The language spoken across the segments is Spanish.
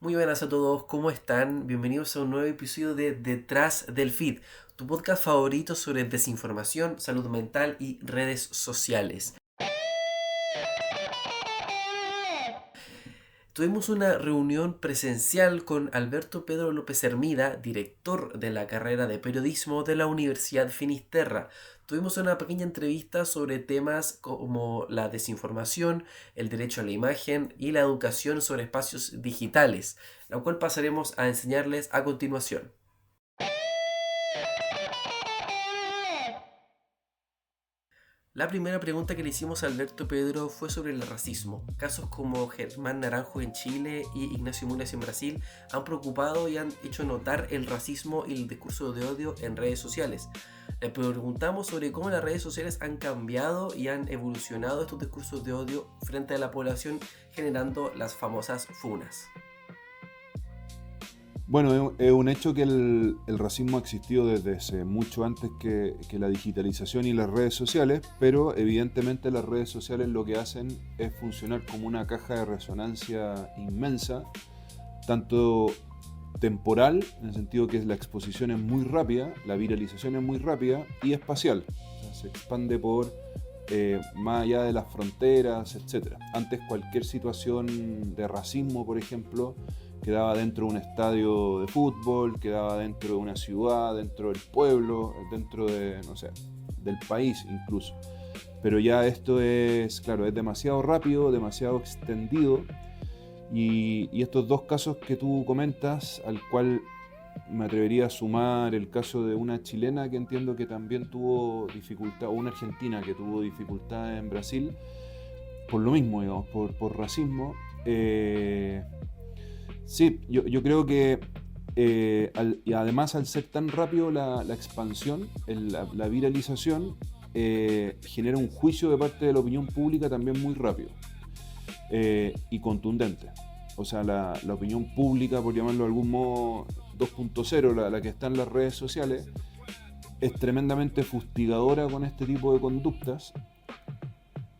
Muy buenas a todos, ¿cómo están? Bienvenidos a un nuevo episodio de Detrás del Feed, tu podcast favorito sobre desinformación, salud mental y redes sociales. Tuvimos una reunión presencial con Alberto Pedro López Hermida, director de la carrera de periodismo de la Universidad Finisterra. Tuvimos una pequeña entrevista sobre temas como la desinformación, el derecho a la imagen y la educación sobre espacios digitales, la cual pasaremos a enseñarles a continuación. La primera pregunta que le hicimos a Alberto Pedro fue sobre el racismo. Casos como Germán Naranjo en Chile y Ignacio Mulas en Brasil han preocupado y han hecho notar el racismo y el discurso de odio en redes sociales. Le preguntamos sobre cómo las redes sociales han cambiado y han evolucionado estos discursos de odio frente a la población, generando las famosas funas. Bueno, es un hecho que el racismo ha existido desde hace mucho antes que la digitalización y las redes sociales, pero evidentemente las redes sociales lo que hacen es funcionar como una caja de resonancia inmensa, tanto temporal, en el sentido que la exposición es muy rápida, la viralización es muy rápida, y espacial, o sea, se expande por más allá de las fronteras, etc. Antes cualquier situación de racismo, por ejemplo, quedaba dentro de un estadio de fútbol, quedaba dentro de una ciudad, dentro del pueblo, dentro de, no sé, del país incluso. Pero ya esto es, claro, es demasiado rápido, demasiado extendido, y estos dos casos que tú comentas, al cual me atrevería a sumar el caso de una chilena que entiendo que también tuvo dificultad, o una argentina que tuvo dificultad en Brasil, por lo mismo, digamos, por racismo. Sí, yo creo que y además al ser tan rápido la expansión, la viralización, genera un juicio de parte de la opinión pública también muy rápido y contundente. O sea, la opinión pública, por llamarlo de algún modo 2.0, la que está en las redes sociales, es tremendamente fustigadora con este tipo de conductas,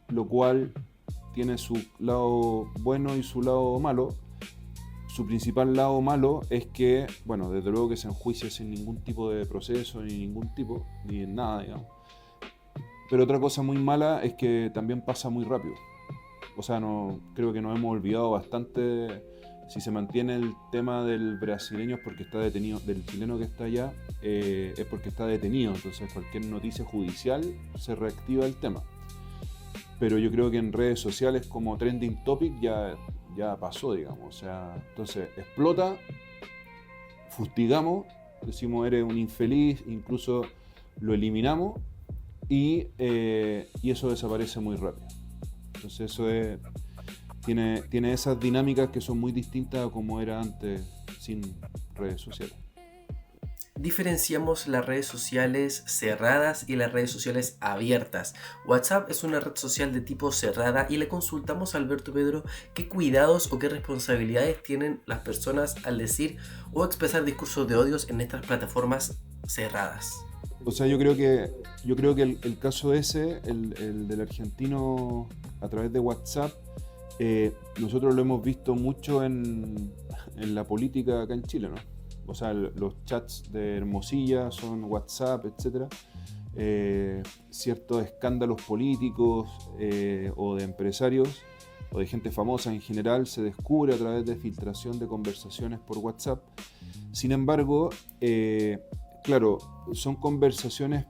lo cual tiene su lado bueno y su lado malo. Su principal lado malo es que, bueno, desde luego que se enjuicia sin ningún tipo de proceso, ni ningún tipo, ni en nada, digamos. Pero otra cosa muy mala es que también pasa muy rápido. O sea, no, creo que nos hemos olvidado bastante. Si se mantiene el tema del brasileño es porque está detenido, del chileno que está allá es porque está detenido. Entonces cualquier noticia judicial se reactiva el tema. Pero yo creo que en redes sociales como trending topic ya pasó, digamos. O sea, entonces explota, fustigamos, decimos eres un infeliz, incluso lo eliminamos y eso desaparece muy rápido. Entonces tiene esas dinámicas que son muy distintas a como era antes sin redes sociales. Diferenciamos las redes sociales cerradas y las redes sociales abiertas. WhatsApp es una red social de tipo cerrada y le consultamos a Alberto Pedro qué cuidados o qué responsabilidades tienen las personas al decir o expresar discursos de odios en estas plataformas cerradas. O sea, yo creo que el caso ese, el del argentino a través de WhatsApp, nosotros lo hemos visto mucho en la política acá en Chile, ¿no? O sea, los chats de Hermosilla son WhatsApp, etcétera. Ciertos escándalos políticos o de empresarios o de gente famosa en general se descubre a través de filtración de conversaciones por WhatsApp. Sin embargo, claro, son conversaciones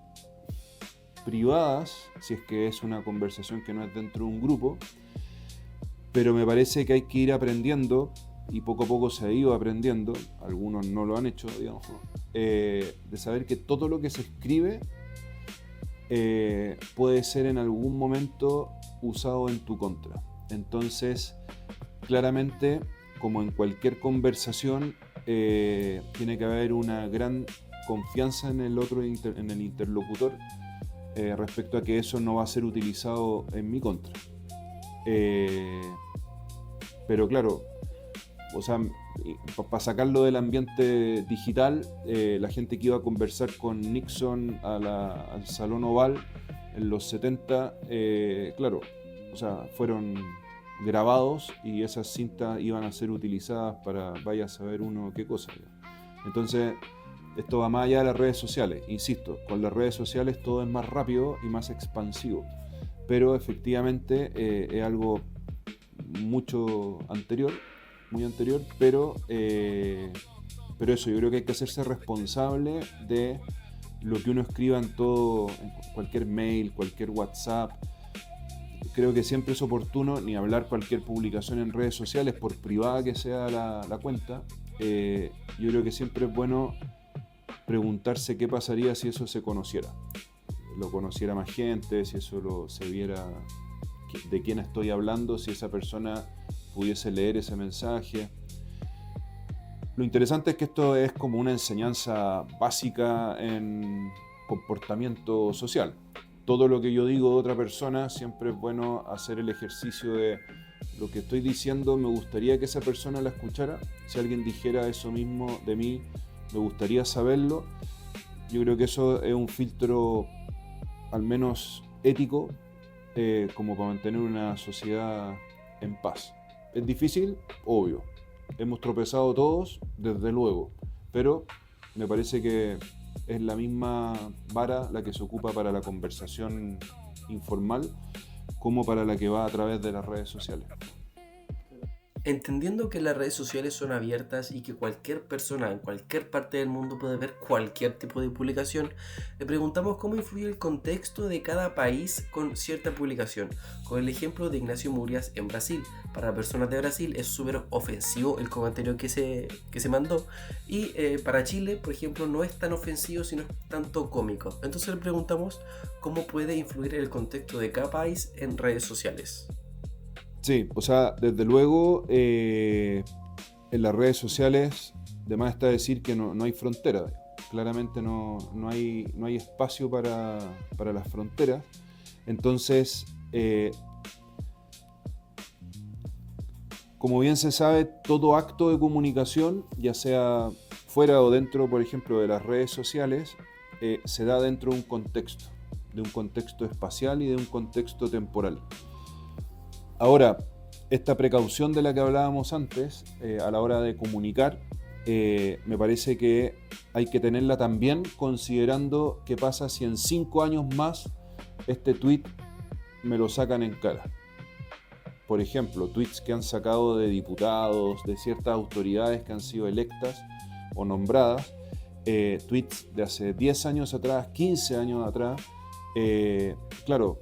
privadas, si es que es una conversación que no es dentro de un grupo, pero me parece que hay que ir aprendiendo, y poco a poco se ha ido aprendiendo, algunos no lo han hecho, digamos, de saber que todo lo que se escribe puede ser en algún momento usado en tu contra. Entonces, claramente, como en cualquier conversación, tiene que haber una gran confianza en el otro, en el interlocutor, respecto a que eso no va a ser utilizado en mi contra. Eh, pero claro, o sea, para sacarlo del ambiente digital, la gente que iba a conversar con Nixon al Salón Oval en los 70, claro, o sea, fueron grabados y esas cintas iban a ser utilizadas para vaya a saber uno qué cosa. Entonces, esto va más allá de las redes sociales. Insisto, con las redes sociales todo es más rápido y más expansivo, pero efectivamente es algo mucho anterior, muy anterior, pero eso, yo creo que hay que hacerse responsable de lo que uno escriba en cualquier mail, cualquier WhatsApp. Creo que siempre es oportuno, ni hablar cualquier publicación en redes sociales, por privada que sea la cuenta. Yo creo que siempre es bueno preguntarse qué pasaría si eso se conociera. Lo conociera más gente, si eso se viera de quién estoy hablando, si esa persona pudiese leer ese mensaje. Lo interesante es que esto es como una enseñanza básica en comportamiento social. Todo lo que yo digo de otra persona, siempre es bueno hacer el ejercicio de lo que estoy diciendo, me gustaría que esa persona la escuchara. Si alguien dijera eso mismo de mí, me gustaría saberlo. Yo creo que eso es un filtro al menos ético, como para mantener una sociedad en paz. ¿Es difícil? Obvio. Hemos tropezado todos, desde luego, pero me parece que es la misma vara la que se ocupa para la conversación informal como para la que va a través de las redes sociales. Entendiendo que las redes sociales son abiertas y que cualquier persona en cualquier parte del mundo puede ver cualquier tipo de publicación, le preguntamos cómo influye el contexto de cada país con cierta publicación, con el ejemplo de Ignacio Murias en Brasil. Para personas de Brasil es súper ofensivo el comentario que se mandó, y para Chile, por ejemplo, no es tan ofensivo, sino es tanto cómico. Entonces le preguntamos cómo puede influir el contexto de cada país en redes sociales. Sí, o sea, desde luego en las redes sociales, de más está decir que no hay frontera. Claramente no hay espacio para las fronteras. Entonces, como bien se sabe, todo acto de comunicación, ya sea fuera o dentro, por ejemplo, de las redes sociales, se da dentro de un contexto espacial y de un contexto temporal. Ahora, esta precaución de la que hablábamos antes, a la hora de comunicar, me parece que hay que tenerla también considerando qué pasa si en 5 años más este tweet me lo sacan en cara. Por ejemplo, tweets que han sacado de diputados, de ciertas autoridades que han sido electas o nombradas, tweets de hace 10 años atrás, 15 años atrás, claro,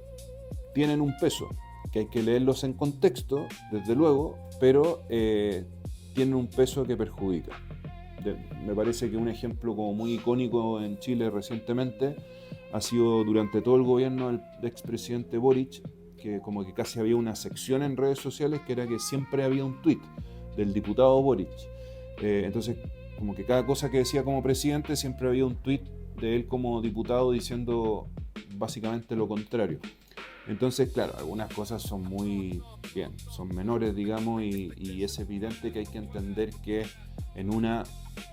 tienen un peso, que hay que leerlos en contexto, desde luego, pero tienen un peso que perjudica. Me parece que un ejemplo como muy icónico en Chile recientemente ha sido durante todo el gobierno del expresidente Boric, que como que casi había una sección en redes sociales que era que siempre había un tuit del diputado Boric. Entonces, como que cada cosa que decía como presidente siempre había un tuit de él como diputado diciendo básicamente lo contrario. Entonces, claro, algunas cosas son son menores, digamos, y es evidente que hay que entender que en una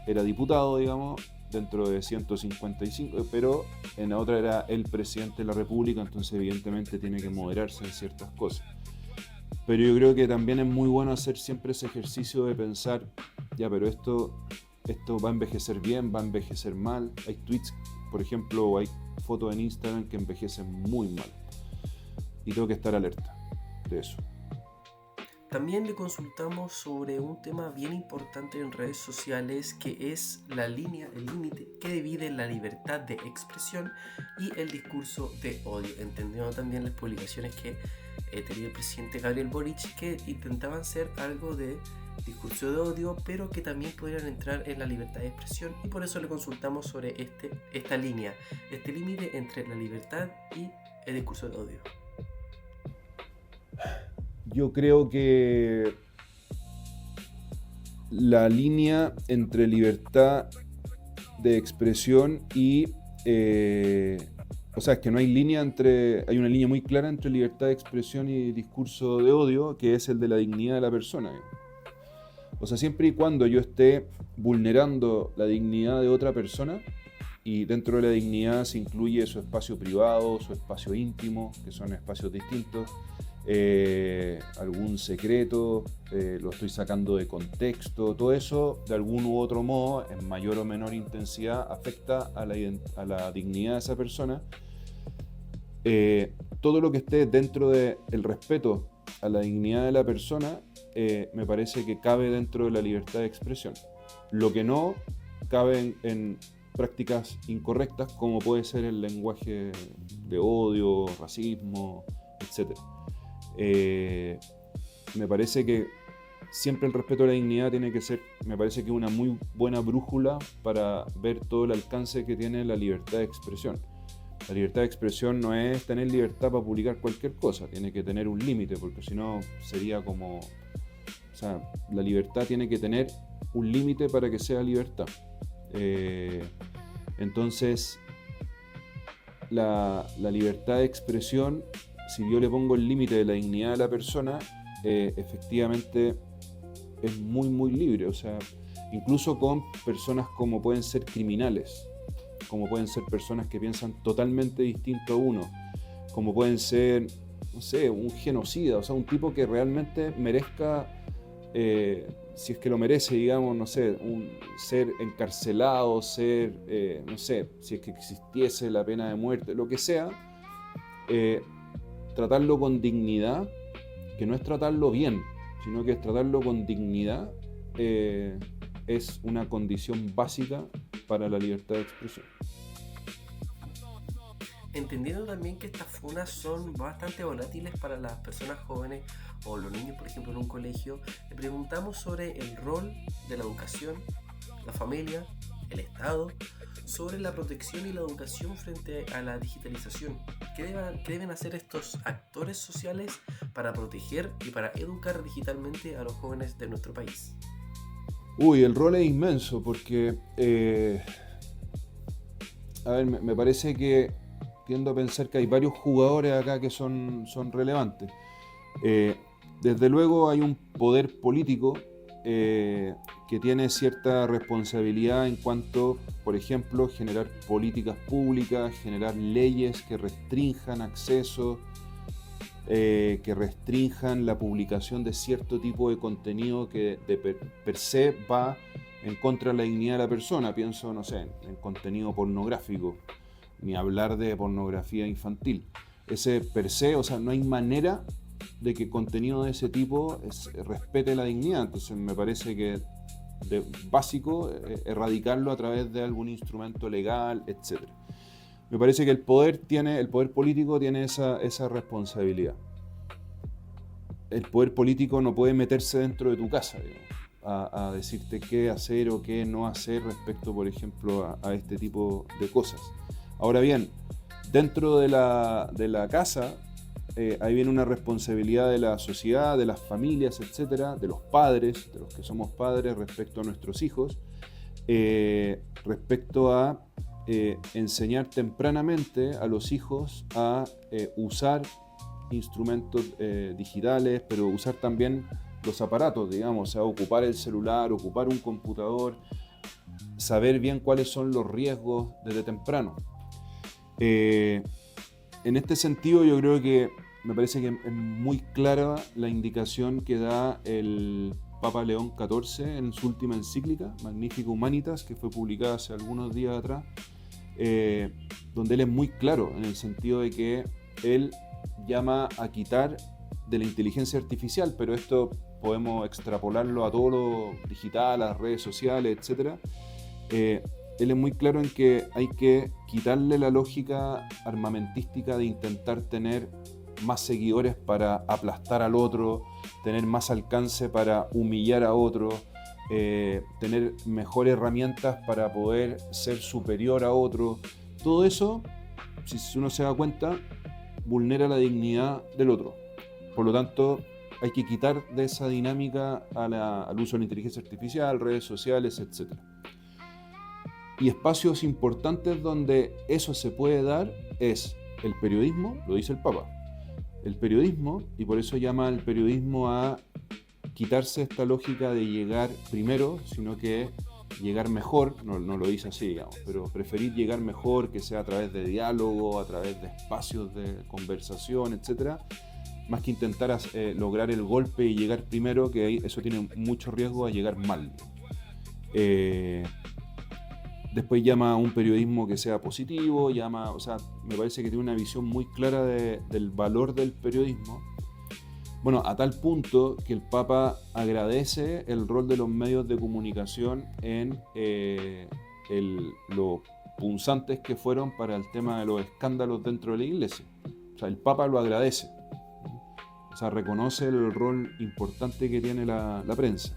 era diputado, digamos, dentro de 155, pero en la otra era el presidente de la República, entonces evidentemente tiene que moderarse en ciertas cosas. Pero yo creo que también es muy bueno hacer siempre ese ejercicio de pensar, ya, pero esto va a envejecer bien, va a envejecer mal. Hay tweets, por ejemplo, o hay fotos en Instagram que envejecen muy mal. Y tengo que estar alerta de eso. También le consultamos sobre un tema bien importante en redes sociales, que es la línea, el límite que divide la libertad de expresión y el discurso de odio, entendiendo también las publicaciones que tenía el presidente Gabriel Boric, que intentaban ser algo de discurso de odio, pero que también podrían entrar en la libertad de expresión, y por eso le consultamos sobre esta línea, este límite entre la libertad y el discurso de odio. Yo creo que la línea entre libertad de expresión y... o sea, es que no hay línea hay una línea muy clara entre libertad de expresión y discurso de odio, que es el de la dignidad de la persona. O sea, siempre y cuando yo esté vulnerando la dignidad de otra persona, y dentro de la dignidad se incluye su espacio privado, su espacio íntimo, que son espacios distintos, algún secreto, lo estoy sacando de contexto, todo eso de algún u otro modo, en mayor o menor intensidad, afecta a la dignidad de esa persona. Todo lo que esté dentro del respeto a la dignidad de la persona, me parece que cabe dentro de la libertad de expresión. Lo que no cabe en prácticas incorrectas, como puede ser el lenguaje de odio, racismo, etc. Me parece que siempre el respeto a la dignidad tiene que ser, me parece que una muy buena brújula para ver todo el alcance que tiene la libertad de expresión. La libertad de expresión no es tener libertad para publicar cualquier cosa, tiene que tener un límite, porque si no sería como... O sea, la libertad tiene que tener un límite para que sea libertad. Entonces, la libertad de expresión, si yo le pongo el límite de la dignidad de la persona, efectivamente es muy, muy libre. O sea, incluso con personas como pueden ser criminales, como pueden ser personas que piensan totalmente distinto a uno, como pueden ser, no sé, un genocida, o sea, un tipo que realmente merezca, si es que lo merece, digamos, no sé, ser encarcelado, no sé, si es que existiese la pena de muerte, lo que sea, tratarlo con dignidad, que no es tratarlo bien, sino que es tratarlo con dignidad, es una condición básica para la libertad de expresión. Entendiendo también que estas funas son bastante volátiles para las personas jóvenes o los niños, por ejemplo, en un colegio, le preguntamos sobre el rol de la educación, la familia, el Estado, sobre la protección y la educación frente a la digitalización. ¿Qué deben hacer estos actores sociales para proteger y para educar digitalmente a los jóvenes de nuestro país? Uy, el rol es inmenso porque, a ver, me parece que tiendo a pensar que hay varios jugadores acá que son relevantes. Desde luego hay un poder político que tiene cierta responsabilidad en cuanto, por ejemplo, generar políticas públicas, generar leyes que restrinjan acceso, que restrinjan la publicación de cierto tipo de contenido que per se va en contra de la dignidad de la persona. Pienso, no sé, en contenido pornográfico, ni hablar de pornografía infantil. Ese per se, o sea, no hay manera de que contenido de ese tipo respete la dignidad. Entonces me parece que de básico erradicarlo a través de algún instrumento legal, etc. Me parece que el poder político tiene esa responsabilidad. El poder político no puede meterse dentro de tu casa, digamos, a decirte qué hacer o qué no hacer respecto, por ejemplo, a este tipo de cosas. Ahora bien, dentro de la casa, ahí viene una responsabilidad de la sociedad, de las familias, etcétera, de los padres, de los que somos padres respecto a nuestros hijos, respecto a enseñar tempranamente a los hijos a usar instrumentos digitales, pero usar también los aparatos, digamos, o sea, ocupar el celular, ocupar un computador, saber bien cuáles son los riesgos desde temprano. En este sentido, yo creo que me parece que es muy clara la indicación que da el Papa León XIV en su última encíclica, Magnificat Humanitas, que fue publicada hace algunos días atrás, donde él es muy claro en el sentido de que él llama a quitar de la inteligencia artificial, pero esto podemos extrapolarlo a todo lo digital, a las redes sociales, etc. Él es muy claro en que hay que quitarle la lógica armamentística de intentar tener más seguidores para aplastar al otro, tener más alcance para humillar a otro, tener mejores herramientas para poder ser superior a otro. Todo eso, si uno se da cuenta, vulnera la dignidad del otro. Por lo tanto, hay que quitar de esa dinámica al uso de la inteligencia artificial, redes sociales, etc. Y espacios importantes donde eso se puede dar es el periodismo, lo dice el Papa. El periodismo, y por eso llama al periodismo a quitarse esta lógica de llegar primero, sino que llegar mejor, no lo dice así, digamos, pero preferir llegar mejor, que sea a través de diálogo, a través de espacios de conversación, etc., más que intentar lograr el golpe y llegar primero, que ahí eso tiene mucho riesgo a llegar mal. Después llama a un periodismo que sea positivo, o sea, me parece que tiene una visión muy clara del valor del periodismo. Bueno, a tal punto que el Papa agradece el rol de los medios de comunicación en lo punzantes que fueron para el tema de los escándalos dentro de la Iglesia. O sea, el Papa lo agradece. O sea, reconoce el rol importante que tiene la prensa.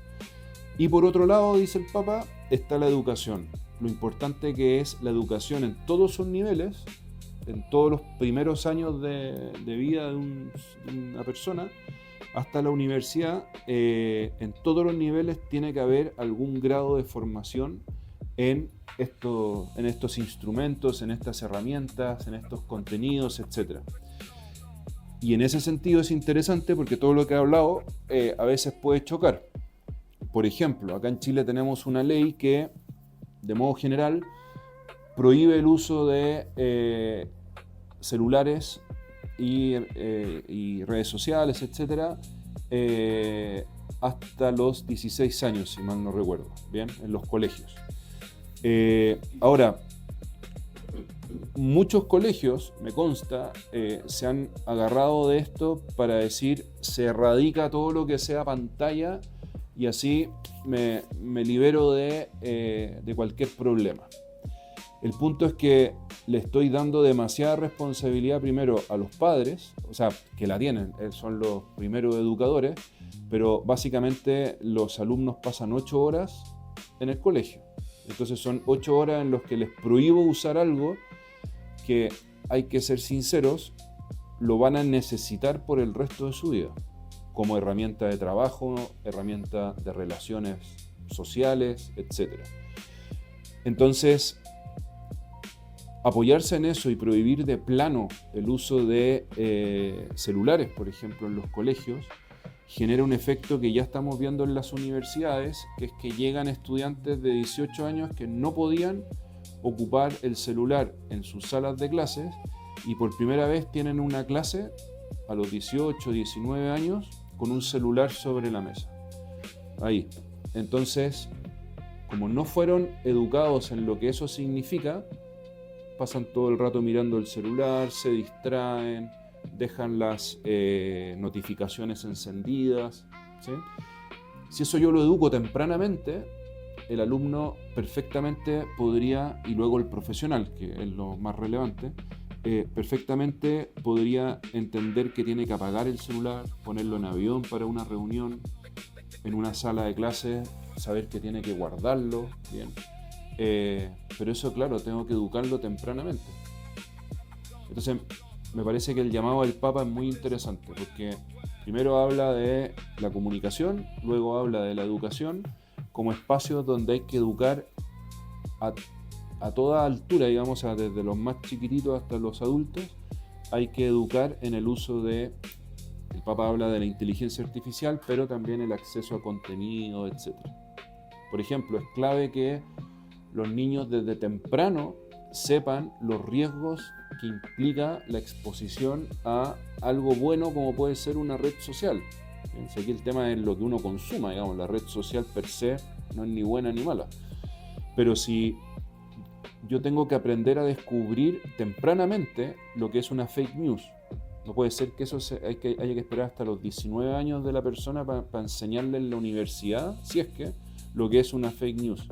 Y por otro lado, dice el Papa, está la educación. Lo importante que es la educación en todos sus niveles, en todos los primeros años de vida de una persona, hasta la universidad, en todos los niveles tiene que haber algún grado de formación en estos instrumentos, en estas herramientas, en estos contenidos, etc. Y en ese sentido es interesante porque todo lo que he hablado a veces puede chocar. Por ejemplo, acá en Chile tenemos una ley que, de modo general, prohíbe el uso de celulares y redes sociales, etcétera, hasta los 16 años, si mal no recuerdo, bien, en los colegios. Ahora, muchos colegios, me consta, se han agarrado de esto para decir se erradica todo lo que sea pantalla y así me libero de cualquier problema. El punto es que le estoy dando demasiada responsabilidad primero a los padres, o sea, que la tienen, son los primeros educadores, pero básicamente los alumnos pasan 8 horas en el colegio. Entonces son 8 horas en las que les prohíbo usar algo que, hay que ser sinceros, lo van a necesitar por el resto de su vida, como herramienta de trabajo, herramienta de relaciones sociales, etc. Entonces, apoyarse en eso y prohibir de plano el uso de celulares, por ejemplo, en los colegios, genera un efecto que ya estamos viendo en las universidades, que es que llegan estudiantes de 18 años que no podían ocupar el celular en sus salas de clases y por primera vez tienen una clase a los 18, 19 años con un celular sobre la mesa. Ahí. Entonces, como no fueron educados en lo que eso significa, pasan todo el rato mirando el celular, se distraen, dejan las notificaciones encendidas, ¿sí? Si eso yo lo educo tempranamente, el alumno perfectamente podría, y luego el profesional, que es lo más relevante, perfectamente podría entender que tiene que apagar el celular, ponerlo en avión para una reunión, en una sala de clases, saber que tiene que guardarlo, bien. Pero eso, claro, tengo que educarlo tempranamente. Entonces, me parece que el llamado del Papa es muy interesante, porque primero habla de la comunicación, luego habla de la educación, como espacios donde hay que educar a toda altura, digamos, desde los más chiquititos hasta los adultos, hay que educar en el uso de, el Papa habla de la inteligencia artificial, pero también el acceso a contenido, etc. Por ejemplo, es clave que los niños desde temprano sepan los riesgos que implica la exposición a algo bueno como puede ser una red social. Aquí el tema es lo que uno consuma, digamos, la red social per se no es ni buena ni mala. Pero si yo tengo que aprender a descubrir tempranamente lo que es una fake news, no puede ser que eso haya que esperar hasta los 19 años de la persona para enseñarle en la universidad, si es que, lo que es una fake news.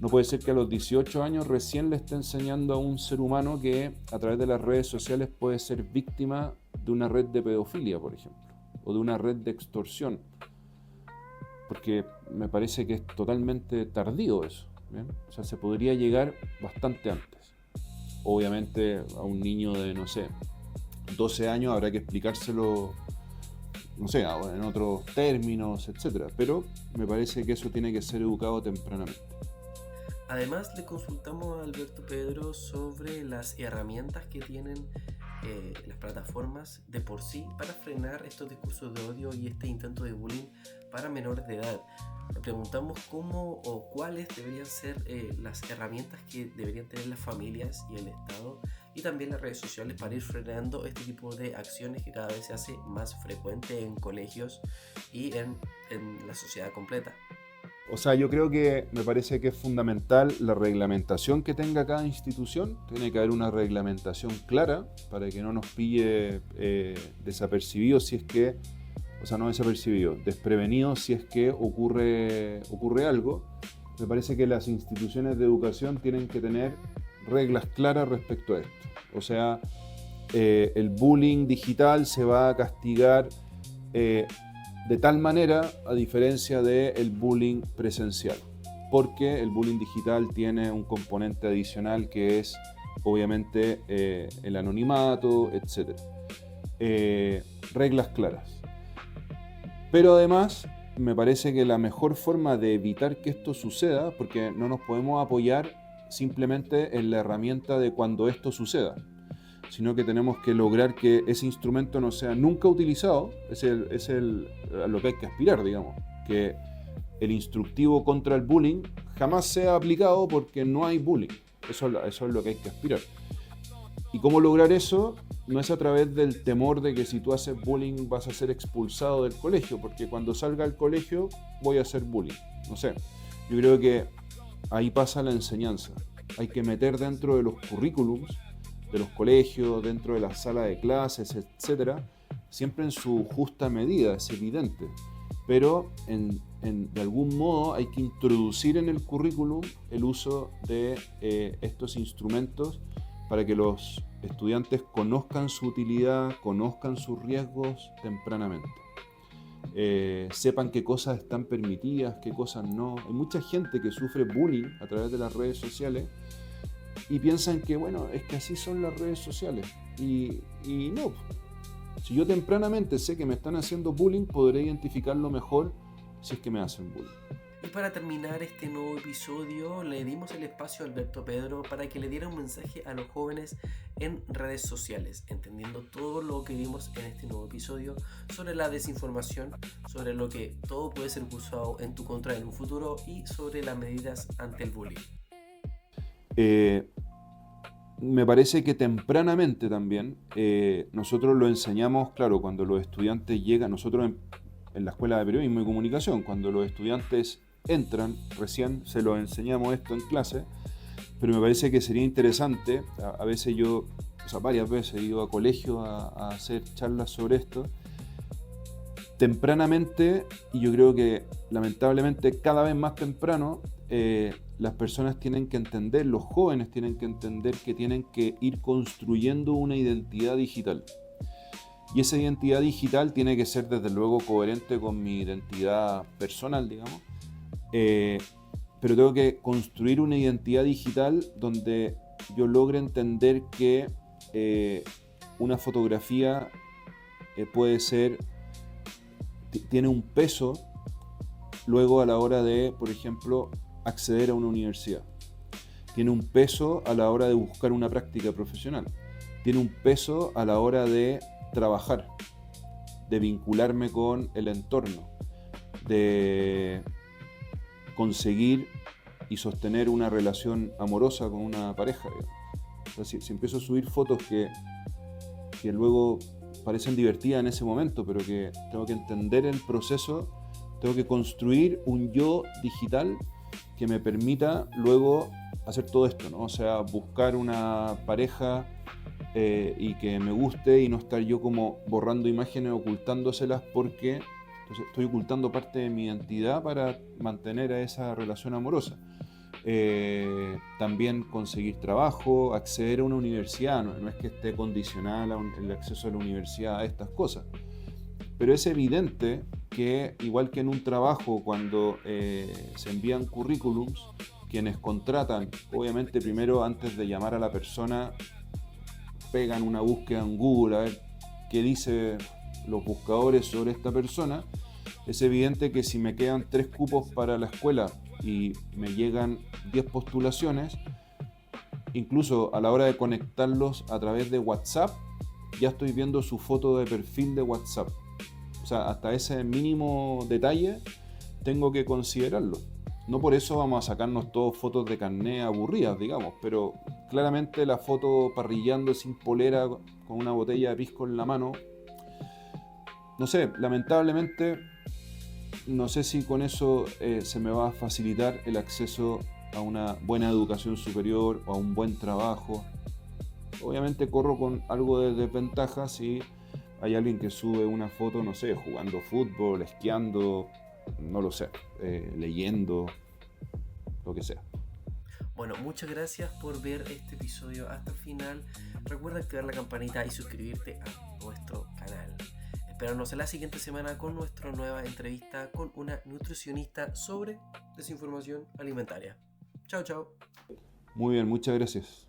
No puede ser que a los 18 años recién le esté enseñando a un ser humano que a través de las redes sociales puede ser víctima de una red de pedofilia, por ejemplo, o de una red de extorsión. Porque me parece que es totalmente tardío eso, ¿bien? O sea, se podría llegar bastante antes. Obviamente a un niño de, no sé, 12 años habrá que explicárselo, no sé, en otros términos, etc. Pero me parece que eso tiene que ser educado tempranamente. Además, le consultamos a Alberto Pedro sobre las herramientas que tienen las plataformas de por sí para frenar estos discursos de odio y este intento de bullying para menores de edad. Le preguntamos cómo o cuáles deberían ser las herramientas que deberían tener las familias y el Estado y también las redes sociales para ir frenando este tipo de acciones que cada vez se hace más frecuente en colegios y en la sociedad completa. O sea, yo creo que me parece que es fundamental la reglamentación que tenga cada institución. Tiene que haber una reglamentación clara para que no nos pille desapercibidos si es que, o sea, no desapercibidos, desprevenidos si es que ocurre algo. Me parece que las instituciones de educación tienen que tener reglas claras respecto a esto. O sea, el bullying digital se va a castigar de tal manera, a diferencia del bullying presencial, porque el bullying digital tiene un componente adicional que es, obviamente, el anonimato, etc. Reglas claras. Pero además, me parece que la mejor forma de evitar que esto suceda, porque no nos podemos apoyar simplemente en la herramienta de cuando esto suceda, sino que tenemos que lograr que ese instrumento no sea nunca utilizado, es a lo que hay que aspirar, digamos, que el instructivo contra el bullying jamás sea aplicado porque no hay bullying, eso es lo que hay que aspirar. ¿Y cómo lograr eso? No es a través del temor de que si tú haces bullying vas a ser expulsado del colegio, porque cuando salga del colegio voy a hacer bullying, no sé, yo creo que ahí pasa la enseñanza, hay que meter dentro de los currículums de los colegios, dentro de la sala de clases, etcétera, siempre en su justa medida, es evidente. Pero de algún modo hay que introducir en el currículum el uso de estos instrumentos para que los estudiantes conozcan su utilidad, conozcan sus riesgos tempranamente. Sepan qué cosas están permitidas, qué cosas no. Hay mucha gente que sufre bullying a través de las redes sociales y piensan que, bueno, es que así son las redes sociales. Y no. Si yo tempranamente sé que me están haciendo bullying, podré identificarlo mejor si es que me hacen bullying. Y para terminar este nuevo episodio, le dimos el espacio a Alberto Pedro para que le diera un mensaje a los jóvenes en redes sociales, entendiendo todo lo que vimos en este nuevo episodio sobre la desinformación, sobre lo que todo puede ser usado en tu contra en un futuro y sobre las medidas ante el bullying. Me parece que tempranamente también nosotros lo enseñamos, claro, cuando los estudiantes llegan, nosotros en la Escuela de Periodismo y Comunicación, cuando los estudiantes entran, recién se los enseñamos esto en clase, pero me parece que sería interesante, a veces yo, o sea, varias veces he ido a colegios a hacer charlas sobre esto, tempranamente, y yo creo que lamentablemente cada vez más temprano, las personas tienen que entender, los jóvenes tienen que entender que tienen que ir construyendo una identidad digital. Y esa identidad digital tiene que ser desde luego coherente con mi identidad personal, digamos. Pero tengo que construir una identidad digital donde yo logre entender que una fotografía puede ser, tiene un peso luego a la hora de, por ejemplo, acceder a una universidad. Tiene un peso a la hora de buscar una práctica profesional. Tiene un peso a la hora de trabajar, de vincularme con el entorno, de conseguir y sostener una relación amorosa con una pareja. O sea, si empiezo a subir fotos que luego parecen divertidas en ese momento, pero que tengo que entender el proceso, tengo que construir un yo digital que me permita luego hacer todo esto, ¿no? O sea, buscar una pareja y que me guste y no estar yo como borrando imágenes, ocultándoselas porque entonces estoy ocultando parte de mi identidad para mantener a esa relación amorosa. También conseguir trabajo, acceder a una universidad, no es que esté condicionada el acceso a la universidad a estas cosas, pero es evidente que igual que en un trabajo cuando se envían currículums, quienes contratan, obviamente primero antes de llamar a la persona, pegan una búsqueda en Google a ver qué dice los buscadores sobre esta persona. Es evidente que si me quedan 3 cupos para la escuela y me llegan 10 postulaciones, incluso a la hora de conectarlos a través de WhatsApp, ya estoy viendo su foto de perfil de WhatsApp. O sea, hasta ese mínimo detalle tengo que considerarlo. No por eso vamos a sacarnos todos fotos de carné aburridas, digamos, pero claramente la foto parrillando sin polera con una botella de pisco en la mano, no sé, lamentablemente no sé si con eso se me va a facilitar el acceso a una buena educación superior o a un buen trabajo. Obviamente corro con algo de desventaja si hay alguien que sube una foto, no sé, jugando fútbol, esquiando, no lo sé, leyendo, lo que sea. Bueno, muchas gracias por ver este episodio hasta el final. Recuerda activar la campanita y suscribirte a nuestro canal. Espéranos en la siguiente semana con nuestra nueva entrevista con una nutricionista sobre desinformación alimentaria. Chao, chao. Muy bien, muchas gracias.